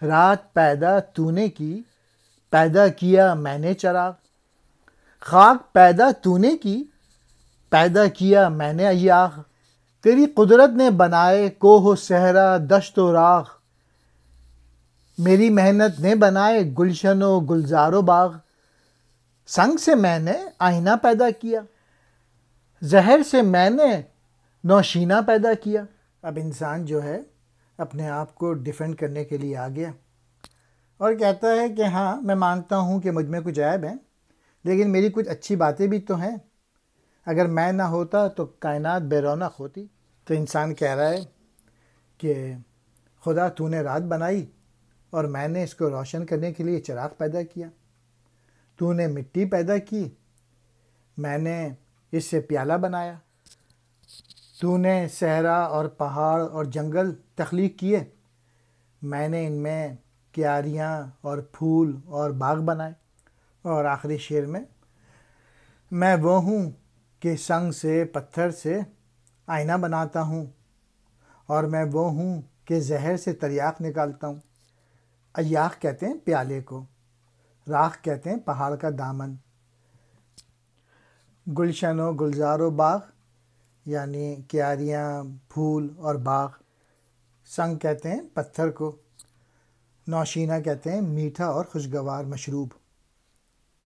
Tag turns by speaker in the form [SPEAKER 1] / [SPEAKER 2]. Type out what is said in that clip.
[SPEAKER 1] رات پیدا تو نے کی، پیدا کیا میں نے چراغ۔ خاک پیدا تو نے کی، پیدا کیا میں نے ایاغ۔ تیری قدرت نے بنائے کوہ و صحرا، دشت و راغ۔ میری محنت نے بنائے گلشن و گلزار و باغ۔ سنگ سے میں نے آئینہ پیدا کیا، زہر سے میں نے نوشینہ پیدا کیا۔ اب انسان جو ہے اپنے آپ کو ڈیفینڈ کرنے کے لیے آ گیا اور کہتا ہے کہ ہاں میں مانتا ہوں کہ مجھ میں کچھ عیب ہیں، لیکن میری کچھ اچھی باتیں بھی تو ہیں۔ اگر میں نہ ہوتا تو کائنات بے رونق ہوتی۔ تو انسان کہہ رہا ہے کہ خدا تو نے رات بنائی اور میں نے اس کو روشن کرنے کے لیے چراغ پیدا کیا۔ تو نے مٹی پیدا کی، میں نے اس سے پیالہ بنایا۔ تو نے صحرا اور پہاڑ اور جنگل تخلیق کیے، میں نے ان میں کیاریاں اور پھول اور باغ بنائے۔ اور آخری شعر میں وہ ہوں کہ سنگ سے پتھر سے آئینہ بناتا ہوں، اور میں وہ ہوں کہ زہر سے تریاق نکالتا ہوں۔ ایاغ کہتے ہیں پیالے کو، راغ کہتے ہیں پہاڑ کا دامن، گلشن و گلزار و باغ یعنی کیاریاں، پھول اور باغ۔ سنگ کہتے ہیں پتھر کو، نوشینہ کہتے ہیں میٹھا اور خوشگوار مشروب۔